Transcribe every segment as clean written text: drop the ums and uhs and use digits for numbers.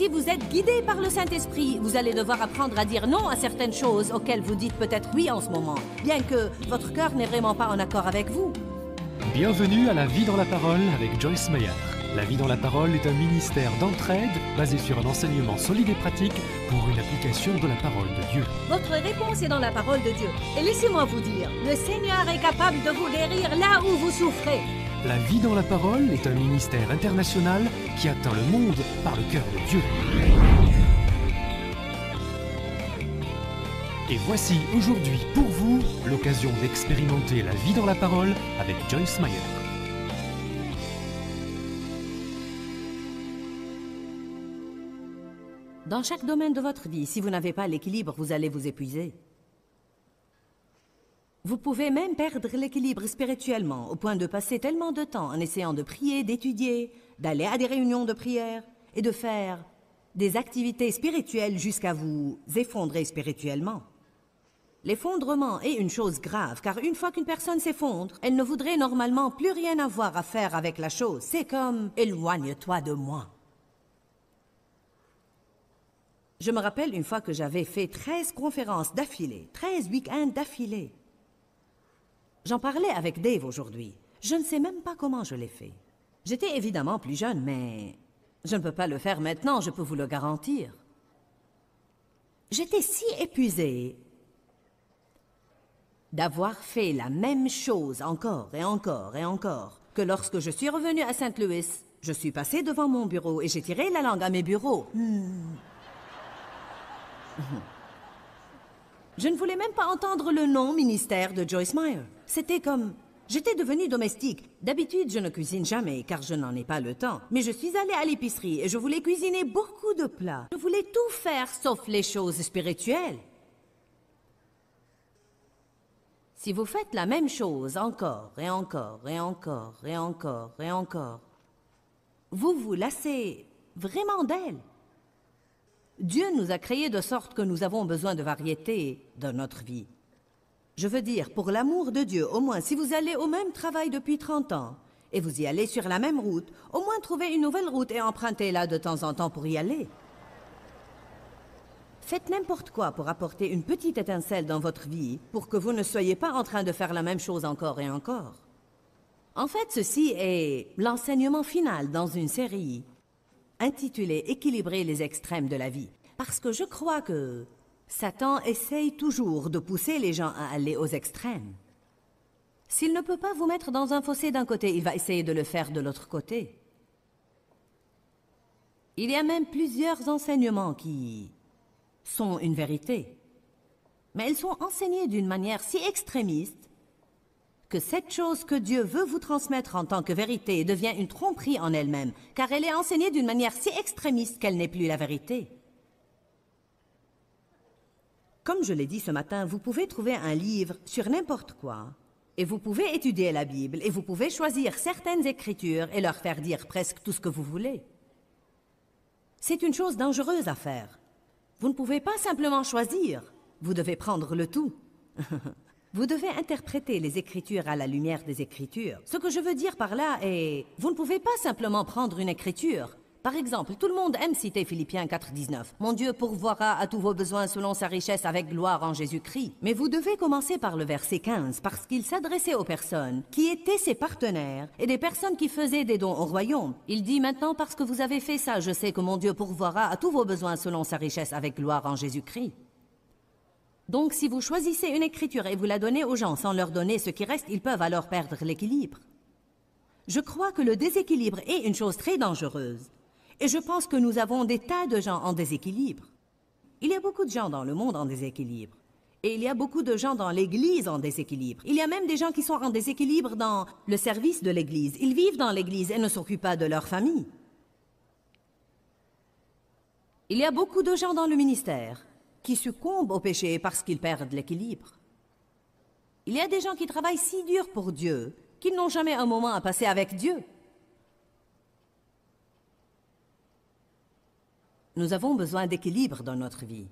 Si vous êtes guidé par le Saint-Esprit, vous allez devoir apprendre à dire non à certaines choses auxquelles vous dites peut-être oui en ce moment, bien que votre cœur n'est vraiment pas en accord avec vous. Bienvenue à La Vie dans la Parole avec Joyce Meyer. La Vie dans la Parole est un ministère d'entraide basé sur un enseignement solide et pratique pour une application de la parole de Dieu. Votre réponse est dans la parole de Dieu. Et laissez-moi vous dire, le Seigneur est capable de vous guérir là où vous souffrez. La Vie dans la Parole est un ministère international qui atteint le monde par le cœur de Dieu. Et voici aujourd'hui pour vous l'occasion d'expérimenter la vie dans la parole avec Joyce Meyer. Dans chaque domaine de votre vie, si vous n'avez pas l'équilibre, vous allez vous épuiser. Vous pouvez même perdre l'équilibre spirituellement, au point de passer tellement de temps en essayant de prier, d'étudier, d'aller à des réunions de prière et de faire des activités spirituelles jusqu'à vous effondrer spirituellement. L'effondrement est une chose grave, car une fois qu'une personne s'effondre, elle ne voudrait normalement plus rien avoir à faire avec la chose. C'est comme « éloigne-toi de moi ». Je me rappelle une fois que j'avais fait 13 conférences d'affilée, 13 week-ends d'affilée. J'en parlais avec Dave aujourd'hui. Je ne sais même pas comment je l'ai fait. J'étais évidemment plus jeune, mais je ne peux pas le faire maintenant, je peux vous le garantir. J'étais si épuisée d'avoir fait la même chose encore et encore et encore, que lorsque je suis revenue à Saint-Louis, je suis passée devant mon bureau et j'ai tiré la langue à mes bureaux. Je ne voulais même pas entendre le nom ministère de Joyce Meyer. C'était comme... J'étais devenue domestique. D'habitude, je ne cuisine jamais, car je n'en ai pas le temps. Mais je suis allée à l'épicerie et je voulais cuisiner beaucoup de plats. Je voulais tout faire, sauf les choses spirituelles. Si vous faites la même chose encore et encore et encore et encore et encore, vous vous lassez vraiment d'elle. Dieu nous a créés de sorte que nous avons besoin de variété dans notre vie. Je veux dire, pour l'amour de Dieu, au moins si vous allez au même travail depuis 30 ans et vous y allez sur la même route, au moins trouvez une nouvelle route et empruntez-la de temps en temps pour y aller. Faites n'importe quoi pour apporter une petite étincelle dans votre vie pour que vous ne soyez pas en train de faire la même chose encore et encore. En fait, ceci est l'enseignement final dans une série intitulée « Équilibrer les extrêmes de la vie ». Parce que je crois que Satan essaye toujours de pousser les gens à aller aux extrêmes. S'il ne peut pas vous mettre dans un fossé d'un côté, il va essayer de le faire de l'autre côté. Il y a même plusieurs enseignements qui sont une vérité. Mais ils sont enseignés d'une manière si extrémiste que cette chose que Dieu veut vous transmettre en tant que vérité devient une tromperie en elle-même, car elle est enseignée d'une manière si extrémiste qu'elle n'est plus la vérité. Comme je l'ai dit ce matin, vous pouvez trouver un livre sur n'importe quoi, et vous pouvez étudier la Bible, et vous pouvez choisir certaines écritures et leur faire dire presque tout ce que vous voulez. C'est une chose dangereuse à faire. Vous ne pouvez pas simplement choisir, vous devez prendre le tout. Vous devez interpréter les Écritures à la lumière des Écritures. Ce que je veux dire par là est... Vous ne pouvez pas simplement prendre une écriture. Par exemple, tout le monde aime citer Philippiens 4,19. « Mon Dieu pourvoira à tous vos besoins selon sa richesse avec gloire en Jésus-Christ. » Mais vous devez commencer par le verset 15, parce qu'il s'adressait aux personnes qui étaient ses partenaires et des personnes qui faisaient des dons au royaume. Il dit « Maintenant, parce que vous avez fait ça, je sais que mon Dieu pourvoira à tous vos besoins selon sa richesse avec gloire en Jésus-Christ. » Donc, si vous choisissez une écriture et vous la donnez aux gens sans leur donner ce qui reste, ils peuvent alors perdre l'équilibre. Je crois que le déséquilibre est une chose très dangereuse. Et je pense que nous avons des tas de gens en déséquilibre. Il y a beaucoup de gens dans le monde en déséquilibre. Et il y a beaucoup de gens dans l'Église en déséquilibre. Il y a même des gens qui sont en déséquilibre dans le service de l'Église. Ils vivent dans l'Église et ne s'occupent pas de leur famille. Il y a beaucoup de gens dans le ministère qui succombent au péché parce qu'ils perdent l'équilibre. Il y a des gens qui travaillent si dur pour Dieu qu'ils n'ont jamais un moment à passer avec Dieu. Nous avons besoin d'équilibre dans notre vie.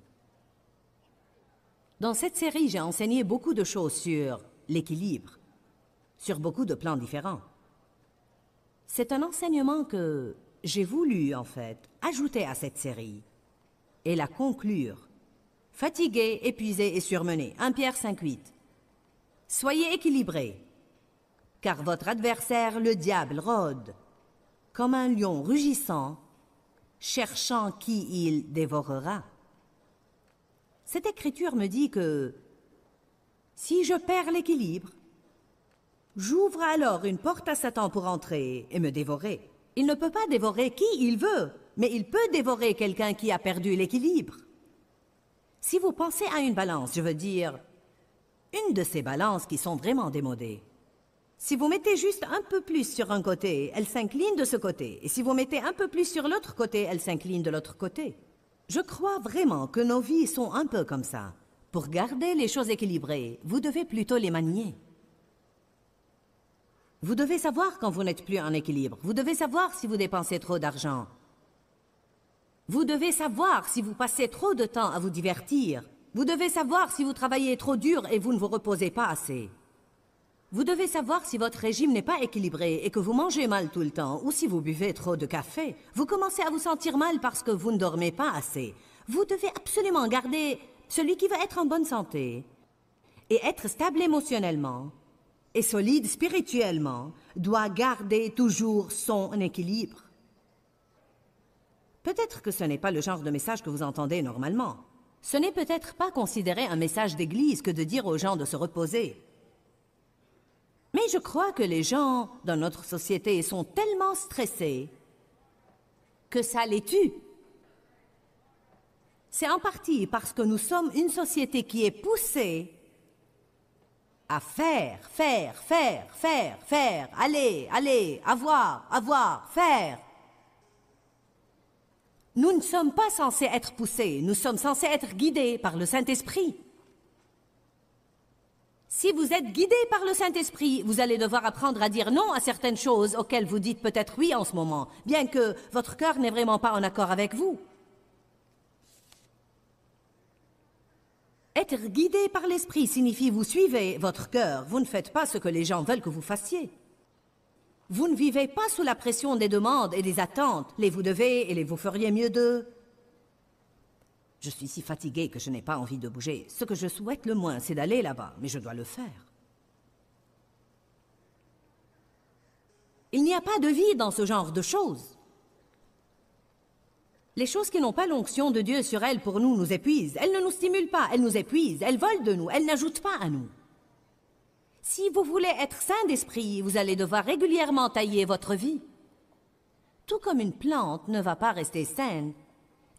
Dans cette série, j'ai enseigné beaucoup de choses sur l'équilibre, sur beaucoup de plans différents. C'est un enseignement que j'ai voulu, en fait, ajouter à cette série et la conclure. Fatigué, épuisé et surmené. 1 Pierre 5,8. Soyez équilibrés, car votre adversaire, le diable, rôde comme un lion rugissant, cherchant qui il dévorera. Cette écriture me dit que si je perds l'équilibre, j'ouvre alors une porte à Satan pour entrer et me dévorer. Il ne peut pas dévorer qui il veut, mais il peut dévorer quelqu'un qui a perdu l'équilibre. Si vous pensez à une balance, je veux dire, une de ces balances qui sont vraiment démodées. Si vous mettez juste un peu plus sur un côté, elle s'incline de ce côté. Et si vous mettez un peu plus sur l'autre côté, elle s'incline de l'autre côté. Je crois vraiment que nos vies sont un peu comme ça. Pour garder les choses équilibrées, vous devez plutôt les manier. Vous devez savoir quand vous n'êtes plus en équilibre. Vous devez savoir si vous dépensez trop d'argent. Vous devez savoir si vous passez trop de temps à vous divertir. Vous devez savoir si vous travaillez trop dur et vous ne vous reposez pas assez. Vous devez savoir si votre régime n'est pas équilibré et que vous mangez mal tout le temps, ou si vous buvez trop de café. Vous commencez à vous sentir mal parce que vous ne dormez pas assez. Vous devez absolument garder celui qui va être en bonne santé et être stable émotionnellement et solide spirituellement doit garder toujours son équilibre. Peut-être que ce n'est pas le genre de message que vous entendez normalement. Ce n'est peut-être pas considéré un message d'église que de dire aux gens de se reposer. Mais je crois que les gens dans notre société sont tellement stressés que ça les tue. C'est en partie parce que nous sommes une société qui est poussée à faire, aller, avoir, faire. Nous ne sommes pas censés être poussés, nous sommes censés être guidés par le Saint-Esprit. Si vous êtes guidé par le Saint-Esprit, vous allez devoir apprendre à dire non à certaines choses auxquelles vous dites peut-être oui en ce moment, bien que votre cœur n'est vraiment pas en accord avec vous. Être guidé par l'Esprit signifie vous suivez votre cœur, vous ne faites pas ce que les gens veulent que vous fassiez. Vous ne vivez pas sous la pression des demandes et des attentes, les vous devez et les vous feriez mieux de... Je suis si fatiguée que je n'ai pas envie de bouger. Ce que je souhaite le moins, c'est d'aller là-bas, mais je dois le faire. Il n'y a pas de vie dans ce genre de choses. Les choses qui n'ont pas l'onction de Dieu sur elles pour nous épuisent. Elles ne nous stimulent pas, elles nous épuisent, elles volent de nous, elles n'ajoutent pas à nous. Si vous voulez être sain d'esprit, vous allez devoir régulièrement tailler votre vie. Tout comme une plante ne va pas rester saine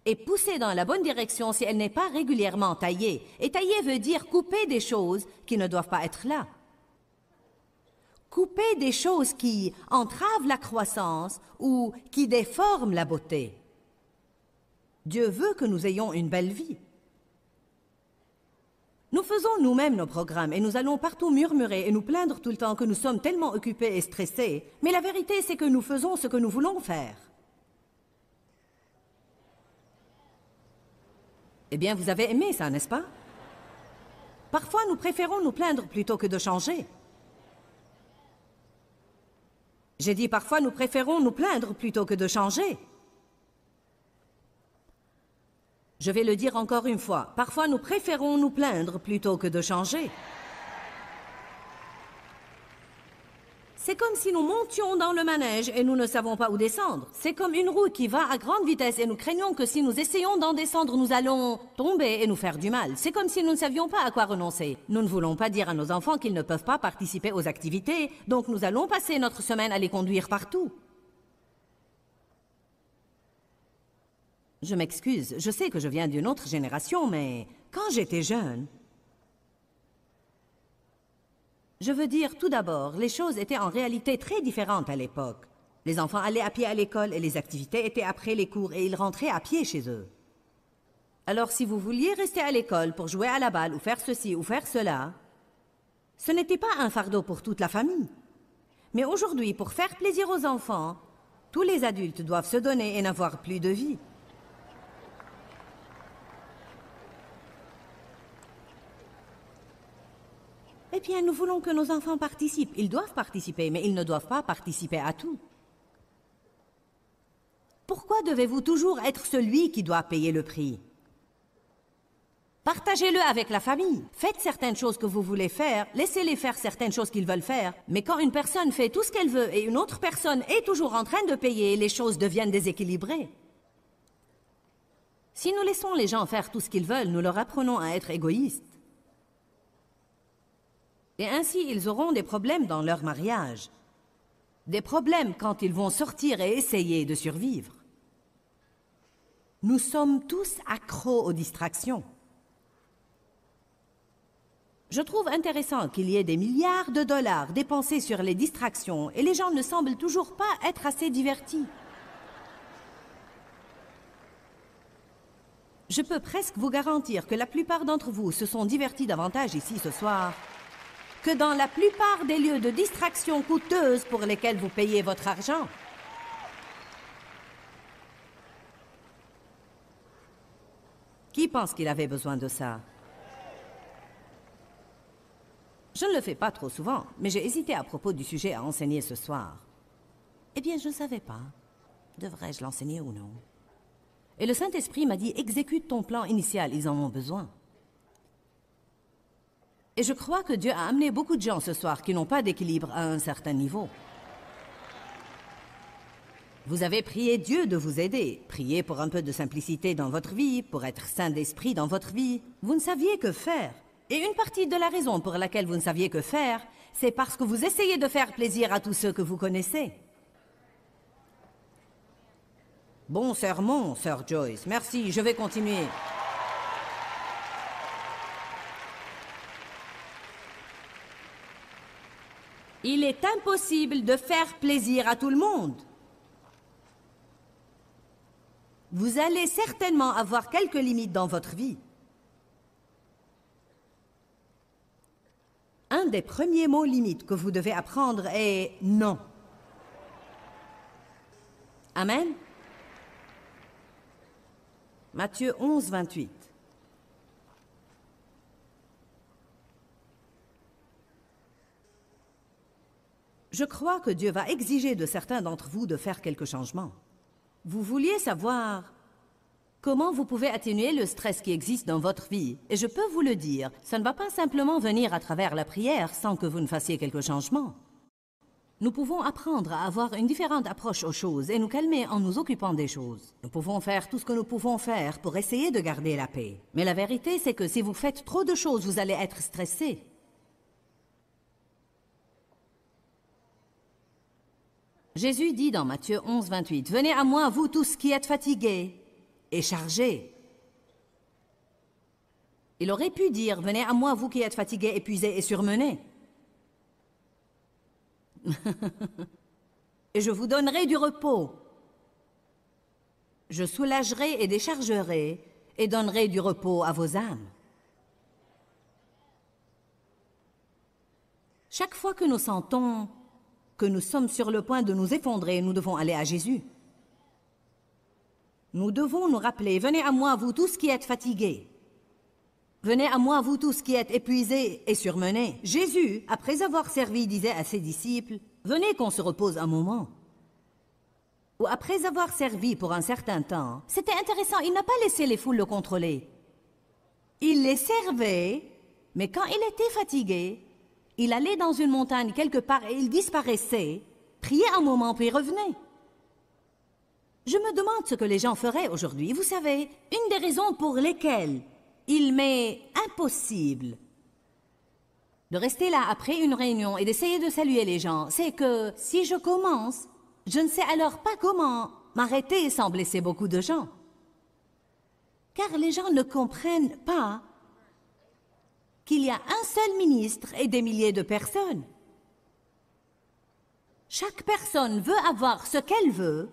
et pousser dans la bonne direction si elle n'est pas régulièrement taillée. Et tailler veut dire couper des choses qui ne doivent pas être là. Couper des choses qui entravent la croissance ou qui déforment la beauté. Dieu veut que nous ayons une belle vie. Nous faisons nous-mêmes nos programmes et nous allons partout murmurer et nous plaindre tout le temps que nous sommes tellement occupés et stressés. Mais la vérité, c'est que nous faisons ce que nous voulons faire. Eh bien, vous avez aimé ça, n'est-ce pas? Parfois, nous préférons nous plaindre plutôt que de changer. J'ai dit parfois, nous préférons nous plaindre plutôt que de changer. Je vais le dire encore une fois. Parfois, nous préférons nous plaindre plutôt que de changer. C'est comme si nous montions dans le manège et nous ne savons pas où descendre. C'est comme une roue qui va à grande vitesse et nous craignons que si nous essayons d'en descendre, nous allons tomber et nous faire du mal. C'est comme si nous ne savions pas à quoi renoncer. Nous ne voulons pas dire à nos enfants qu'ils ne peuvent pas participer aux activités, donc nous allons passer notre semaine à les conduire partout. Je m'excuse, je sais que je viens d'une autre génération, mais quand j'étais jeune... Je veux dire, tout d'abord, les choses étaient en réalité très différentes à l'époque. Les enfants allaient à pied à l'école et les activités étaient après les cours et ils rentraient à pied chez eux. Alors si vous vouliez rester à l'école pour jouer à la balle ou faire ceci ou faire cela, ce n'était pas un fardeau pour toute la famille. Mais aujourd'hui, pour faire plaisir aux enfants, tous les adultes doivent se donner et n'avoir plus de vie. Eh bien, nous voulons que nos enfants participent. Ils doivent participer, mais ils ne doivent pas participer à tout. Pourquoi devez-vous toujours être celui qui doit payer le prix? Partagez-le avec la famille. Faites certaines choses que vous voulez faire, laissez-les faire certaines choses qu'ils veulent faire. Mais quand une personne fait tout ce qu'elle veut et une autre personne est toujours en train de payer, les choses deviennent déséquilibrées. Si nous laissons les gens faire tout ce qu'ils veulent, nous leur apprenons à être égoïstes. Et ainsi, ils auront des problèmes dans leur mariage. Des problèmes quand ils vont sortir et essayer de survivre. Nous sommes tous accros aux distractions. Je trouve intéressant qu'il y ait des milliards de dollars dépensés sur les distractions et les gens ne semblent toujours pas être assez divertis. Je peux presque vous garantir que la plupart d'entre vous se sont divertis davantage ici ce soir que dans la plupart des lieux de distraction coûteuses pour lesquels vous payez votre argent. Qui pense qu'il avait besoin de ça? Je ne le fais pas trop souvent, mais j'ai hésité à propos du sujet à enseigner ce soir. Eh bien, je ne savais pas. Devrais-je l'enseigner ou non? Et le Saint-Esprit m'a dit, exécute ton plan initial, ils en ont besoin. Et je crois que Dieu a amené beaucoup de gens ce soir qui n'ont pas d'équilibre à un certain niveau. Vous avez prié Dieu de vous aider. Priez pour un peu de simplicité dans votre vie, pour être saint d'esprit dans votre vie. Vous ne saviez que faire. Et une partie de la raison pour laquelle vous ne saviez que faire, c'est parce que vous essayez de faire plaisir à tous ceux que vous connaissez. Bon sermon, Sir Joyce. Merci, je vais continuer. Il est impossible de faire plaisir à tout le monde. Vous allez certainement avoir quelques limites dans votre vie. Un des premiers mots limites que vous devez apprendre est « non ». Amen. Matthieu 11, 28. Je crois que Dieu va exiger de certains d'entre vous de faire quelques changements. Vous vouliez savoir comment vous pouvez atténuer le stress qui existe dans votre vie. Et je peux vous le dire, ça ne va pas simplement venir à travers la prière sans que vous ne fassiez quelques changements. Nous pouvons apprendre à avoir une différente approche aux choses et nous calmer en nous occupant des choses. Nous pouvons faire tout ce que nous pouvons faire pour essayer de garder la paix. Mais la vérité, c'est que si vous faites trop de choses, vous allez être stressé. Jésus dit dans Matthieu 11, 28, « Venez à moi, vous tous qui êtes fatigués et chargés. » Il aurait pu dire, « Venez à moi, vous qui êtes fatigués, épuisés et surmenés. » Et je vous donnerai du repos. Je soulagerai et déchargerai et donnerai du repos à vos âmes. Chaque fois que nous sentons que nous sommes sur le point de nous effondrer, nous devons aller à Jésus. Nous devons nous rappeler, venez à moi, vous tous qui êtes fatigués. Venez à moi, vous tous qui êtes épuisés et surmenés. Jésus, après avoir servi, disait à ses disciples, venez qu'on se repose un moment. Ou après avoir servi pour un certain temps, c'était intéressant, il n'a pas laissé les foules le contrôler. Il les servait, mais quand il était fatigué, il allait dans une montagne quelque part et il disparaissait, priait un moment puis revenait. Je me demande ce que les gens feraient aujourd'hui. Vous savez, une des raisons pour lesquelles il m'est impossible de rester là après une réunion et d'essayer de saluer les gens, c'est que si je commence, je ne sais alors pas comment m'arrêter sans blesser beaucoup de gens. Car les gens ne comprennent pas qu'il y a un seul ministre et des milliers de personnes. Chaque personne veut avoir ce qu'elle veut,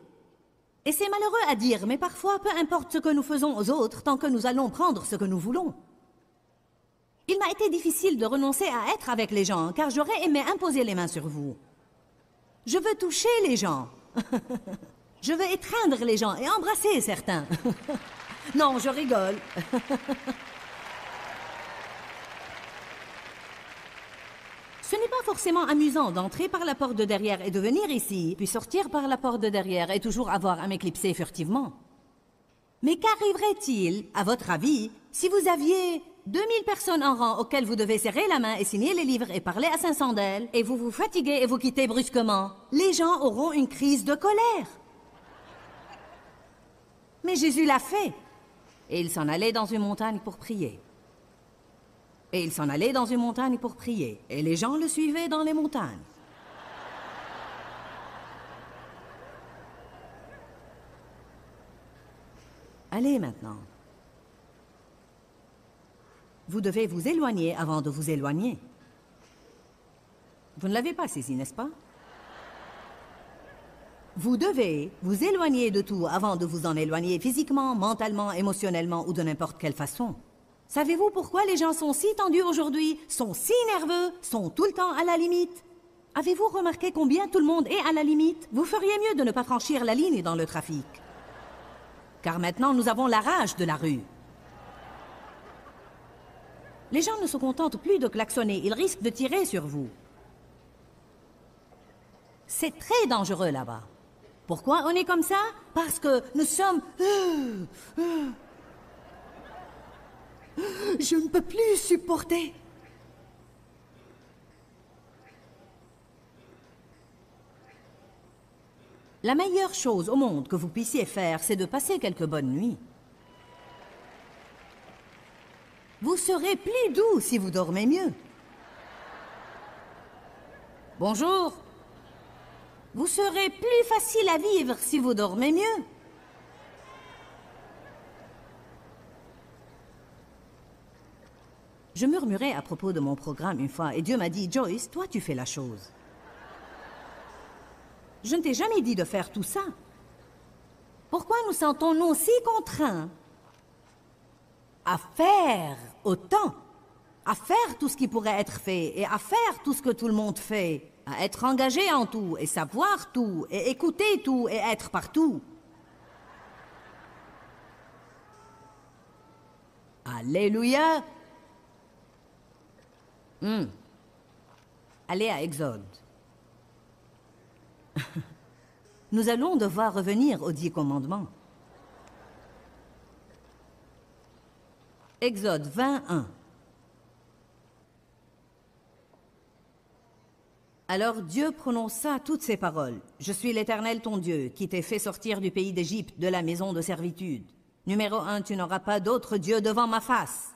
et c'est malheureux à dire, mais parfois, peu importe ce que nous faisons aux autres, tant que nous allons prendre ce que nous voulons. Il m'a été difficile de renoncer à être avec les gens, car j'aurais aimé imposer les mains sur vous. Je veux toucher les gens. Je veux étreindre les gens et embrasser certains. Non, je rigole. Ce n'est pas forcément amusant d'entrer par la porte de derrière et de venir ici, puis sortir par la porte de derrière et toujours avoir à m'éclipser furtivement. Mais qu'arriverait-il, à votre avis, si vous aviez 2000 personnes en rang auxquelles vous devez serrer la main et signer les livres et parler à 500 d'elles, et vous vous fatiguez et vous quittez brusquement? Les gens auront une crise de colère. Mais Jésus l'a fait. Et il s'en allait dans une montagne pour prier. Et il s'en allait dans une montagne pour prier. Et les gens le suivaient dans les montagnes. Allez maintenant. Vous devez vous éloigner avant de vous éloigner. Vous ne l'avez pas saisi, n'est-ce pas? Vous devez vous éloigner de tout avant de vous en éloigner physiquement, mentalement, émotionnellement ou de n'importe quelle façon. Savez-vous pourquoi les gens sont si tendus aujourd'hui, sont si nerveux, sont tout le temps à la limite? Avez-vous remarqué combien tout le monde est à la limite? Vous feriez mieux de ne pas franchir la ligne dans le trafic. Car maintenant, nous avons la rage de la rue. Les gens ne se contentent plus de klaxonner, ils risquent de tirer sur vous. C'est très dangereux là-bas. Pourquoi on est comme ça? Parce que nous sommes... Je ne peux plus supporter. La meilleure chose au monde que vous puissiez faire, c'est de passer quelques bonnes nuits. Vous serez plus doux si vous dormez mieux. Bonjour. Vous serez plus facile à vivre si vous dormez mieux. Je murmurais à propos de mon programme une fois et Dieu m'a dit, Joyce, toi tu fais la chose. Je ne t'ai jamais dit de faire tout ça. Pourquoi nous sentons-nous si contraints à faire autant, à faire tout ce qui pourrait être fait et à faire tout ce que tout le monde fait, à être engagé en tout et savoir tout et écouter tout et être partout? Alléluia! Allez à Exode. Nous allons devoir revenir aux 10 commandements. Exode 21. Alors Dieu prononça toutes ces paroles. Je suis l'Éternel ton Dieu, qui t'ai fait sortir du pays d'Égypte, de la maison de servitude. Numéro 1, tu n'auras pas d'autre Dieu devant ma face.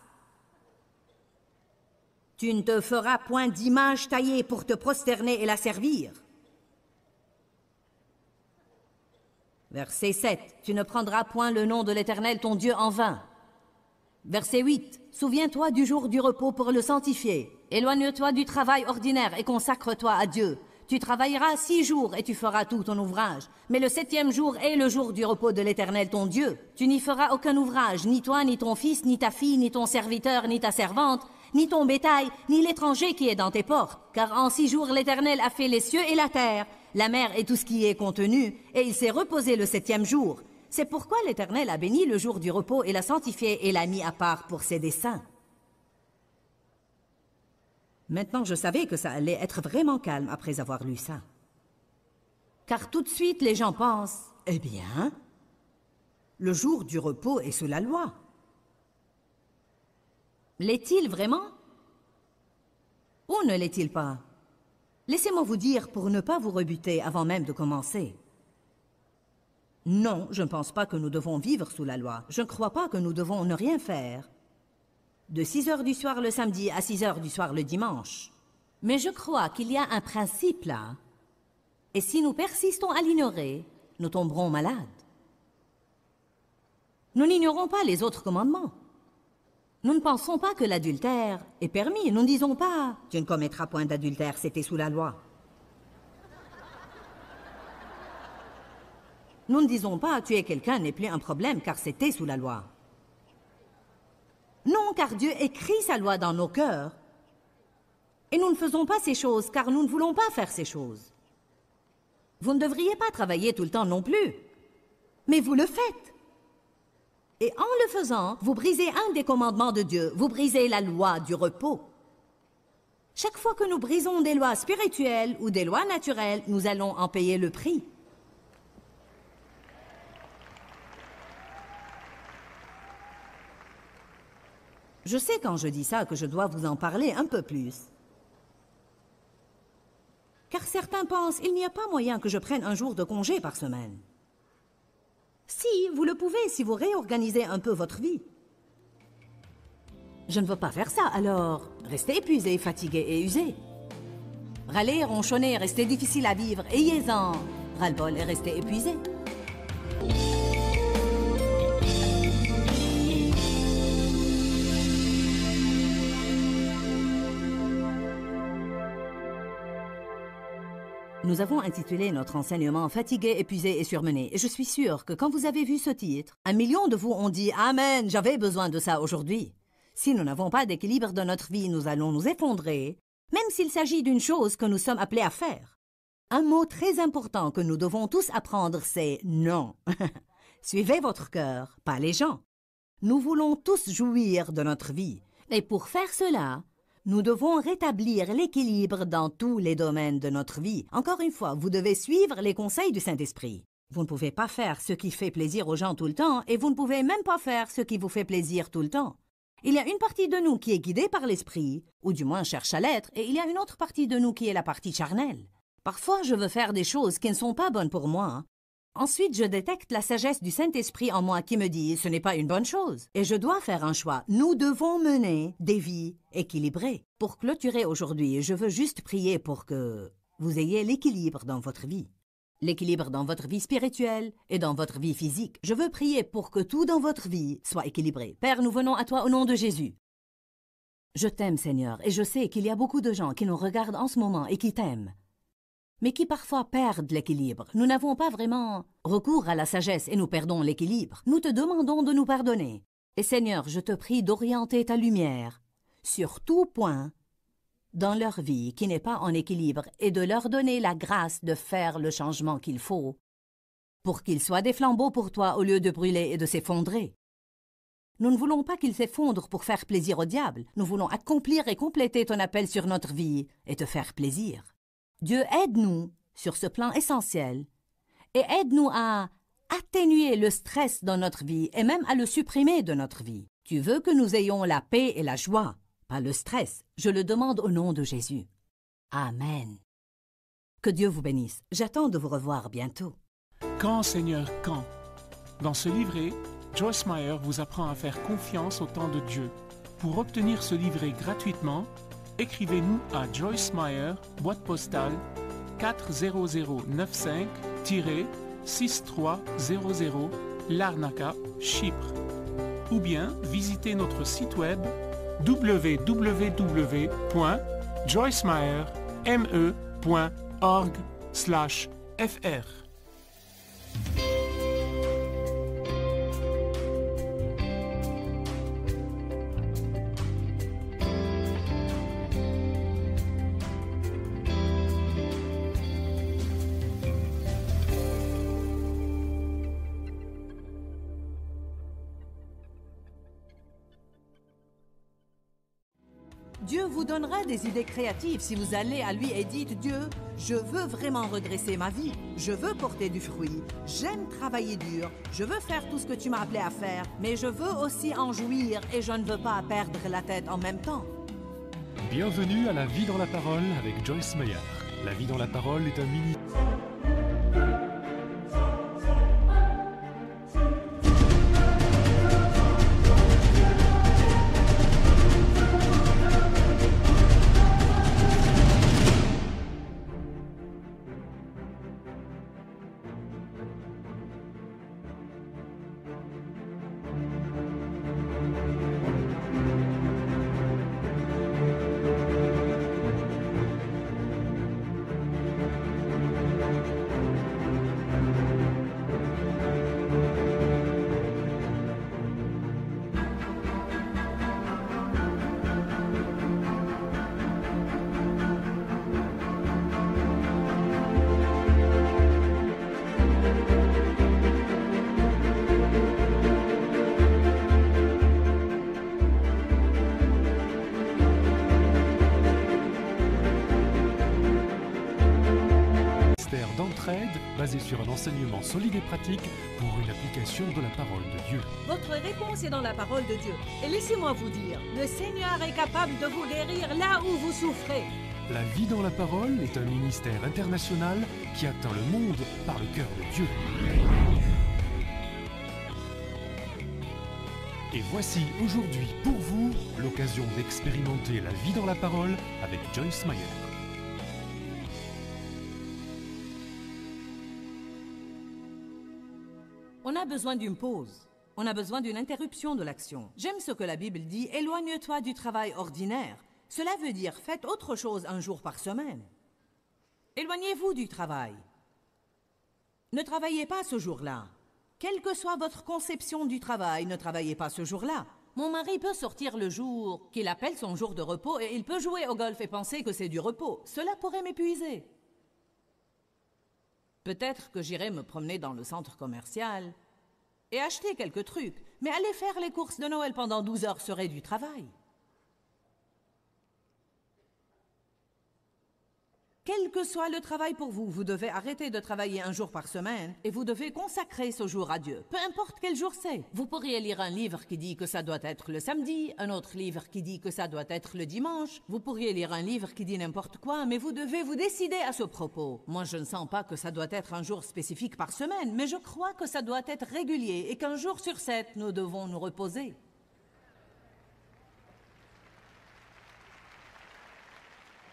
Tu ne te feras point d'image taillée pour te prosterner et la servir. Verset 7. Tu ne prendras point le nom de l'Éternel ton Dieu en vain. Verset 8. Souviens-toi du jour du repos pour le sanctifier. Éloigne-toi du travail ordinaire et consacre-toi à Dieu. Tu travailleras 6 jours et tu feras tout ton ouvrage. Mais le 7e jour est le jour du repos de l'Éternel ton Dieu. Tu n'y feras aucun ouvrage, ni toi, ni ton fils, ni ta fille, ni ton serviteur, ni ta servante, ni ton bétail, ni l'étranger qui est dans tes portes. Car en 6 jours l'Éternel a fait les cieux et la terre, la mer et tout ce qui y est contenu, et il s'est reposé le 7e jour. C'est pourquoi l'Éternel a béni le jour du repos et l'a sanctifié et l'a mis à part pour ses desseins. Maintenant, je savais que ça allait être vraiment calme après avoir lu ça. Car tout de suite, les gens pensent, eh bien, le jour du repos est sous la loi. L'est-il vraiment? Ou ne l'est-il pas? Laissez-moi vous dire pour ne pas vous rebuter avant même de commencer. Non, je ne pense pas que nous devons vivre sous la loi. Je ne crois pas que nous devons ne rien faire. De 6 heures du soir le samedi à 6 heures du soir le dimanche. Mais je crois qu'il y a un principe là. Et si nous persistons à l'ignorer, nous tomberons malades. Nous n'ignorons pas les autres commandements. Nous ne pensons pas que l'adultère est permis. Nous ne disons pas « Tu ne commettras point d'adultère, c'était sous la loi ». Nous ne disons pas « Tuer quelqu'un n'est plus un problème, car c'était sous la loi ». Non, car Dieu écrit sa loi dans nos cœurs. Et nous ne faisons pas ces choses, car nous ne voulons pas faire ces choses. Vous ne devriez pas travailler tout le temps non plus. Mais vous le faites. Et en le faisant, vous brisez un des commandements de Dieu. Vous brisez la loi du repos. Chaque fois que nous brisons des lois spirituelles ou des lois naturelles, nous allons en payer le prix. Je sais quand je dis ça que je dois vous en parler un peu plus. Car certains pensent qu'il n'y a pas moyen que je prenne un jour de congé par semaine. Si, vous le pouvez si vous réorganisez un peu votre vie. Je ne veux pas faire ça, alors restez épuisé, fatigué et usé. Râler, ronchonner, rester difficile à vivre, ayez-en ras-le-bol et restez épuisé. Nous avons intitulé notre enseignement « Fatigué, épuisé et surmené ». Et je suis sûre que quand vous avez vu ce titre, 1 million de vous ont dit « Amen, j'avais besoin de ça aujourd'hui ». Si nous n'avons pas d'équilibre dans notre vie, nous allons nous effondrer, même s'il s'agit d'une chose que nous sommes appelés à faire. Un mot très important que nous devons tous apprendre, c'est « non ». Suivez votre cœur, pas les gens. Nous voulons tous jouir de notre vie. Et pour faire cela, nous devons rétablir l'équilibre dans tous les domaines de notre vie. Encore une fois, vous devez suivre les conseils du Saint-Esprit. Vous ne pouvez pas faire ce qui fait plaisir aux gens tout le temps et vous ne pouvez même pas faire ce qui vous fait plaisir tout le temps. Il y a une partie de nous qui est guidée par l'Esprit, ou du moins cherche à l'être, et il y a une autre partie de nous qui est la partie charnelle. Parfois, je veux faire des choses qui ne sont pas bonnes pour moi. Ensuite, je détecte la sagesse du Saint-Esprit en moi qui me dit « ce n'est pas une bonne chose ». Et je dois faire un choix. Nous devons mener des vies équilibrées. Pour clôturer aujourd'hui, je veux juste prier pour que vous ayez l'équilibre dans votre vie. L'équilibre dans votre vie spirituelle et dans votre vie physique. Je veux prier pour que tout dans votre vie soit équilibré. Père, nous venons à toi au nom de Jésus. Je t'aime, Seigneur, et je sais qu'il y a beaucoup de gens qui nous regardent en ce moment et qui t'aiment, mais qui parfois perdent l'équilibre. Nous n'avons pas vraiment recours à la sagesse et nous perdons l'équilibre. Nous te demandons de nous pardonner. Et Seigneur, je te prie d'orienter ta lumière sur tout point dans leur vie qui n'est pas en équilibre et de leur donner la grâce de faire le changement qu'il faut pour qu'ils soient des flambeaux pour toi au lieu de brûler et de s'effondrer. Nous ne voulons pas qu'ils s'effondrent pour faire plaisir au diable. Nous voulons accomplir et compléter ton appel sur notre vie et te faire plaisir. Dieu, aide-nous sur ce plan essentiel et aide-nous à atténuer le stress dans notre vie et même à le supprimer de notre vie. Tu veux que nous ayons la paix et la joie, pas le stress. Je le demande au nom de Jésus. Amen. Que Dieu vous bénisse. J'attends de vous revoir bientôt. Quand, Seigneur, quand? Dans ce livret, Joyce Meyer vous apprend à faire confiance au temps de Dieu. Pour obtenir ce livret gratuitement, écrivez-nous à Joyce Meyer, boîte postale 40095-6300, Larnaca, Chypre. Ou bien visitez notre site web www.joycemeyerme.org/fr. Dieu vous donnera des idées créatives si vous allez à lui et dites « Dieu, je veux vraiment redresser ma vie, je veux porter du fruit, j'aime travailler dur, je veux faire tout ce que tu m'as appelé à faire, mais je veux aussi en jouir et je ne veux pas perdre la tête en même temps. » Bienvenue à La Vie dans la Parole avec Joyce Meyer. La Vie dans la Parole est un mini... d'entraide basé sur un enseignement solide et pratique pour une application de la parole de Dieu. Votre réponse est dans la parole de Dieu. Et laissez-moi vous dire, le Seigneur est capable de vous guérir là où vous souffrez. La vie dans la parole est un ministère international qui atteint le monde par le cœur de Dieu. Et voici aujourd'hui pour vous l'occasion d'expérimenter la vie dans la parole avec Joyce Meyer. On a besoin d'une pause. On a besoin d'une interruption de l'action. J'aime ce que la Bible dit, éloigne-toi du travail ordinaire. Cela veut dire faites autre chose un jour par semaine. Éloignez-vous du travail. Ne travaillez pas ce jour-là. Quelle que soit votre conception du travail, ne travaillez pas ce jour-là. Mon mari peut sortir le jour qu'il appelle son jour de repos et il peut jouer au golf et penser que c'est du repos. Cela pourrait m'épuiser. Peut-être que j'irai me promener dans le centre commercial et acheter quelques trucs, mais aller faire les courses de Noël pendant 12 heures serait du travail. Quel que soit le travail pour vous, vous devez arrêter de travailler un jour par semaine et vous devez consacrer ce jour à Dieu, peu importe quel jour c'est. Vous pourriez lire un livre qui dit que ça doit être le samedi, un autre livre qui dit que ça doit être le dimanche. Vous pourriez lire un livre qui dit n'importe quoi, mais vous devez vous décider à ce propos. Moi, je ne sens pas que ça doit être un jour spécifique par semaine, mais je crois que ça doit être régulier et qu'un jour sur 7, nous devons nous reposer.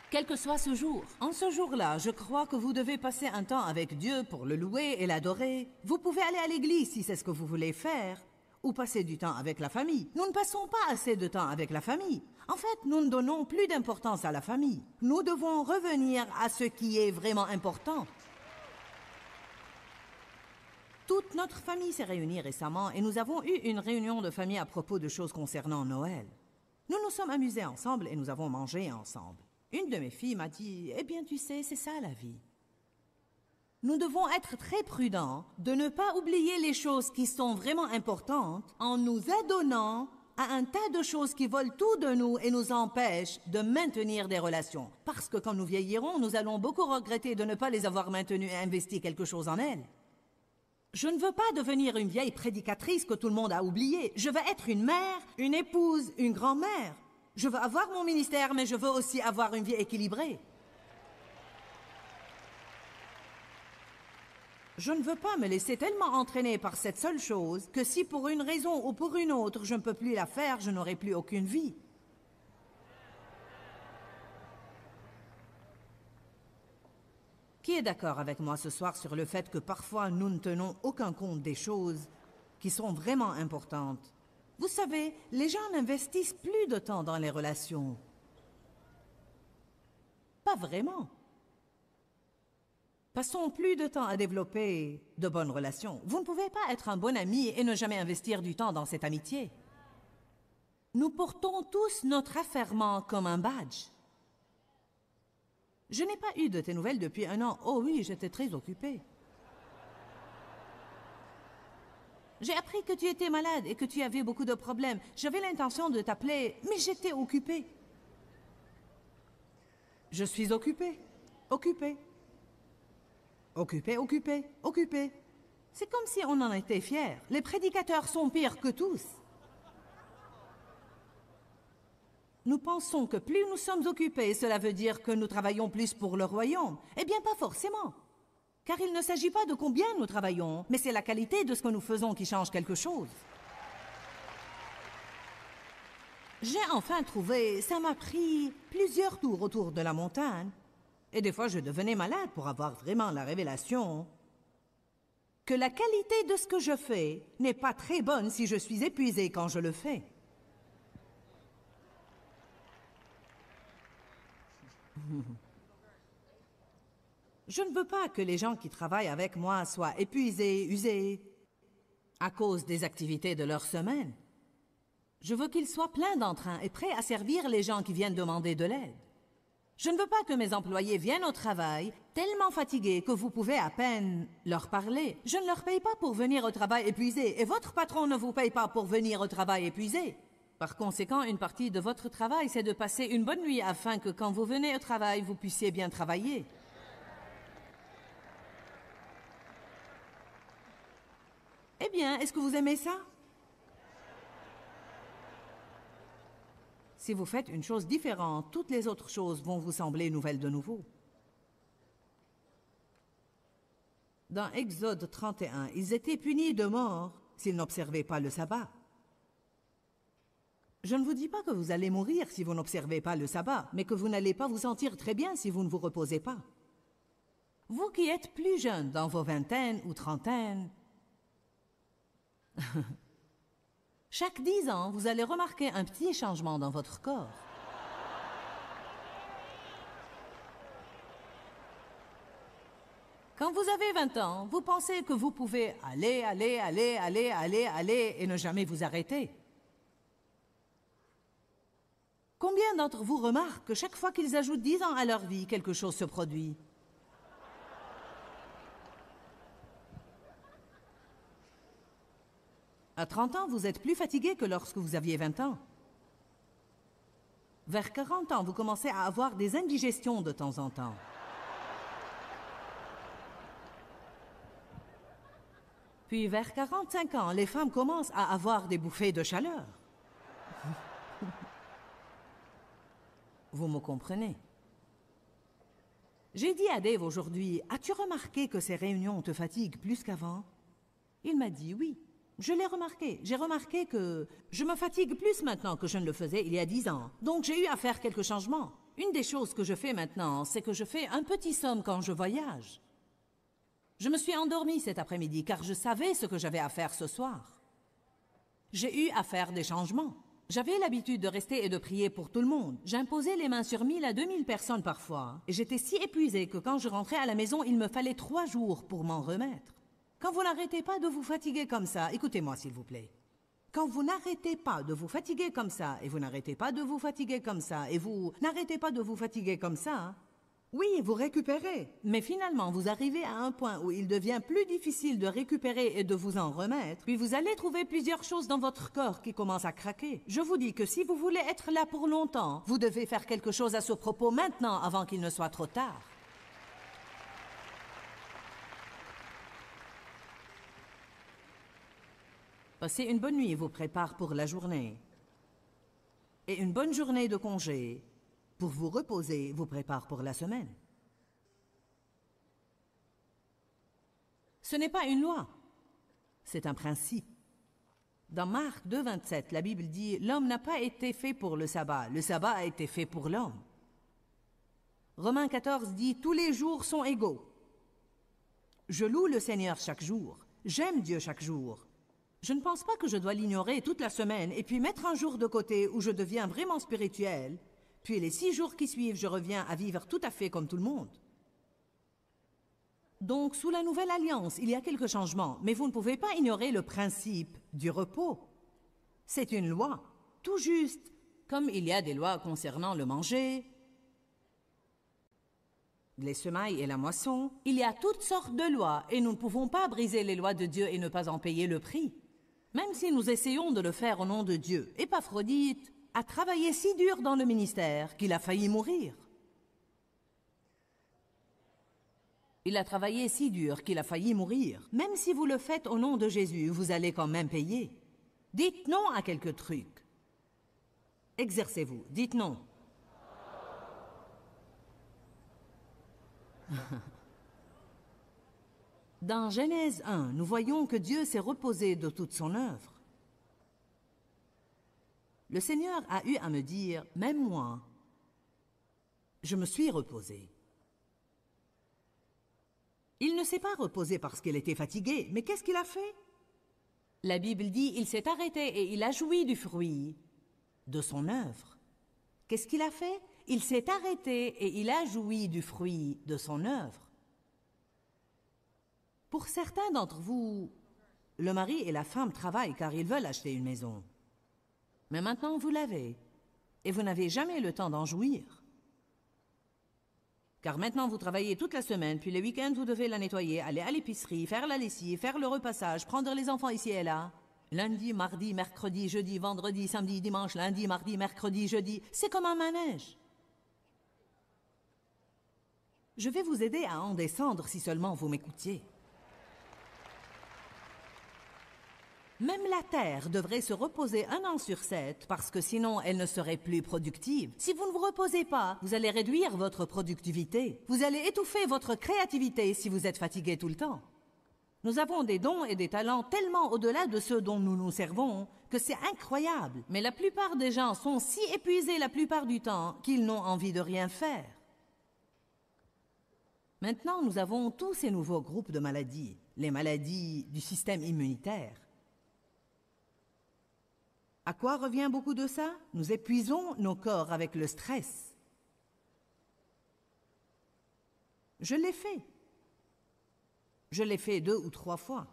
Quel que soit ce jour. En ce jour-là, je crois que vous devez passer un temps avec Dieu pour le louer et l'adorer. Vous pouvez aller à l'église si c'est ce que vous voulez faire, ou passer du temps avec la famille. Nous ne passons pas assez de temps avec la famille. En fait, nous ne donnons plus d'importance à la famille. Nous devons revenir à ce qui est vraiment important. Toute notre famille s'est réunie récemment et nous avons eu une réunion de famille à propos de choses concernant Noël. Nous nous sommes amusés ensemble et nous avons mangé ensemble. Une de mes filles m'a dit « Eh bien, tu sais, c'est ça la vie. » Nous devons être très prudents de ne pas oublier les choses qui sont vraiment importantes en nous adonnant à un tas de choses qui volent tout de nous et nous empêchent de maintenir des relations. Parce que quand nous vieillirons, nous allons beaucoup regretter de ne pas les avoir maintenues et investi quelque chose en elles. Je ne veux pas devenir une vieille prédicatrice que tout le monde a oubliée. Je veux être une mère, une épouse, une grand-mère. Je veux avoir mon ministère, mais je veux aussi avoir une vie équilibrée. Je ne veux pas me laisser tellement entraîner par cette seule chose que si pour une raison ou pour une autre, je ne peux plus la faire, je n'aurai plus aucune vie. Qui est d'accord avec moi ce soir sur le fait que parfois nous ne tenons aucun compte des choses qui sont vraiment importantes? Vous savez, les gens n'investissent plus de temps dans les relations. Pas vraiment. Passons plus de temps à développer de bonnes relations. Vous ne pouvez pas être un bon ami et ne jamais investir du temps dans cette amitié. Nous portons tous notre affairement comme un badge. Je n'ai pas eu de tes nouvelles depuis 1 an. Oh oui, j'étais très occupée. J'ai appris que tu étais malade et que tu avais beaucoup de problèmes. J'avais l'intention de t'appeler, mais j'étais occupée. Je suis occupée. Occupée. Occupée, occupée, occupée. C'est comme si on en était fiers. Les prédicateurs sont pires que tous. Nous pensons que plus nous sommes occupés, cela veut dire que nous travaillons plus pour le royaume. Eh bien, pas forcément. Car il ne s'agit pas de combien nous travaillons, mais c'est la qualité de ce que nous faisons qui change quelque chose. J'ai enfin trouvé, ça m'a pris plusieurs tours autour de la montagne, et des fois je devenais malade pour avoir vraiment la révélation que la qualité de ce que je fais n'est pas très bonne si je suis épuisée quand je le fais. Je ne veux pas que les gens qui travaillent avec moi soient épuisés, usés, à cause des activités de leur semaine. Je veux qu'ils soient pleins d'entrain et prêts à servir les gens qui viennent demander de l'aide. Je ne veux pas que mes employés viennent au travail tellement fatigués que vous pouvez à peine leur parler. Je ne leur paye pas pour venir au travail épuisé et votre patron ne vous paye pas pour venir au travail épuisé. Par conséquent, une partie de votre travail, c'est de passer une bonne nuit afin que quand vous venez au travail, vous puissiez bien travailler. Eh bien, est-ce que vous aimez ça? Si vous faites une chose différente, toutes les autres choses vont vous sembler nouvelles de nouveau. Dans Exode 31, ils étaient punis de mort s'ils n'observaient pas le sabbat. Je ne vous dis pas que vous allez mourir si vous n'observez pas le sabbat, mais que vous n'allez pas vous sentir très bien si vous ne vous reposez pas. Vous qui êtes plus jeunes, dans vos vingtaines ou trentaines, chaque 10 ans, vous allez remarquer un petit changement dans votre corps. Quand vous avez 20 ans, vous pensez que vous pouvez aller et ne jamais vous arrêter. Combien d'entre vous remarquent que chaque fois qu'ils ajoutent 10 ans à leur vie, quelque chose se produit? À 30 ans, vous êtes plus fatigué que lorsque vous aviez 20 ans. Vers 40 ans, vous commencez à avoir des indigestions de temps en temps. Puis vers 45 ans, les femmes commencent à avoir des bouffées de chaleur. Vous me comprenez? J'ai dit à Dave aujourd'hui, « As-tu remarqué que ces réunions te fatiguent plus qu'avant ?» Il m'a dit, « Oui, je l'ai remarqué. J'ai remarqué que je me fatigue plus maintenant que je ne le faisais il y a 10 ans. Donc j'ai eu à faire quelques changements. Une des choses que je fais maintenant, c'est que je fais un petit somme quand je voyage. Je me suis endormie cet après-midi car je savais ce que j'avais à faire ce soir. J'ai eu à faire des changements. J'avais l'habitude de rester et de prier pour tout le monde. J'imposais les mains sur 1000 à 2000 personnes parfois. Et j'étais si épuisée que quand je rentrais à la maison, il me fallait 3 jours pour m'en remettre. Quand vous n'arrêtez pas de vous fatiguer comme ça, écoutez-moi s'il vous plaît. Quand vous n'arrêtez pas de vous fatiguer comme ça, et vous n'arrêtez pas de vous fatiguer comme ça, et vous n'arrêtez pas de vous fatiguer comme ça, oui, vous récupérez. Mais finalement, vous arrivez à un point où il devient plus difficile de récupérer et de vous en remettre, puis vous allez trouver plusieurs choses dans votre corps qui commencent à craquer. Je vous dis que si vous voulez être là pour longtemps, vous devez faire quelque chose à ce propos maintenant avant qu'il ne soit trop tard. Passer une bonne nuit vous prépare pour la journée. Et une bonne journée de congé, pour vous reposer, vous prépare pour la semaine. Ce n'est pas une loi, c'est un principe. Dans Marc 2, 27, la Bible dit « L'homme n'a pas été fait pour le sabbat a été fait pour l'homme. » Romains 14 dit « Tous les jours sont égaux. » Je loue le Seigneur chaque jour, j'aime Dieu chaque jour. Je ne pense pas que je dois l'ignorer toute la semaine et puis mettre un jour de côté où je deviens vraiment spirituel. Puis les 6 jours qui suivent, je reviens à vivre tout à fait comme tout le monde. Donc, sous la nouvelle alliance, il y a quelques changements, mais vous ne pouvez pas ignorer le principe du repos. C'est une loi, tout juste, comme il y a des lois concernant le manger, les semailles et la moisson. Il y a toutes sortes de lois, et nous ne pouvons pas briser les lois de Dieu et ne pas en payer le prix. Même si nous essayons de le faire au nom de Dieu. Épaphrodite a travaillé si dur dans le ministère qu'il a failli mourir. Il a travaillé si dur qu'il a failli mourir. Même si vous le faites au nom de Jésus, vous allez quand même payer. Dites non à quelques trucs. Exercez-vous, dites non. Dans Genèse 1, nous voyons que Dieu s'est reposé de toute son œuvre. Le Seigneur a eu à me dire, même moi, je me suis reposé. Il ne s'est pas reposé parce qu'il était fatigué, mais qu'est-ce qu'il a fait? La Bible dit, il s'est arrêté et il a joui du fruit de son œuvre. Qu'est-ce qu'il a fait? Il s'est arrêté et il a joui du fruit de son œuvre. Pour certains d'entre vous, le mari et la femme travaillent car ils veulent acheter une maison. Mais maintenant, vous l'avez, et vous n'avez jamais le temps d'en jouir. Car maintenant, vous travaillez toute la semaine, puis les week-ends, vous devez la nettoyer, aller à l'épicerie, faire la lessive, faire le repassage, prendre les enfants ici et là. Lundi, mardi, mercredi, jeudi, vendredi, samedi, dimanche, lundi, mardi, mercredi, jeudi. C'est comme un manège. Je vais vous aider à en descendre si seulement vous m'écoutiez. Même la Terre devrait se reposer 1 an sur 7, parce que sinon elle ne serait plus productive. Si vous ne vous reposez pas, vous allez réduire votre productivité. Vous allez étouffer votre créativité si vous êtes fatigué tout le temps. Nous avons des dons et des talents tellement au-delà de ceux dont nous nous servons que c'est incroyable. Mais la plupart des gens sont si épuisés la plupart du temps qu'ils n'ont envie de rien faire. Maintenant, nous avons tous ces nouveaux groupes de maladies, les maladies du système immunitaire. À quoi revient beaucoup de ça? Nous épuisons nos corps avec le stress. Je l'ai fait. Je l'ai fait 2 ou 3 fois.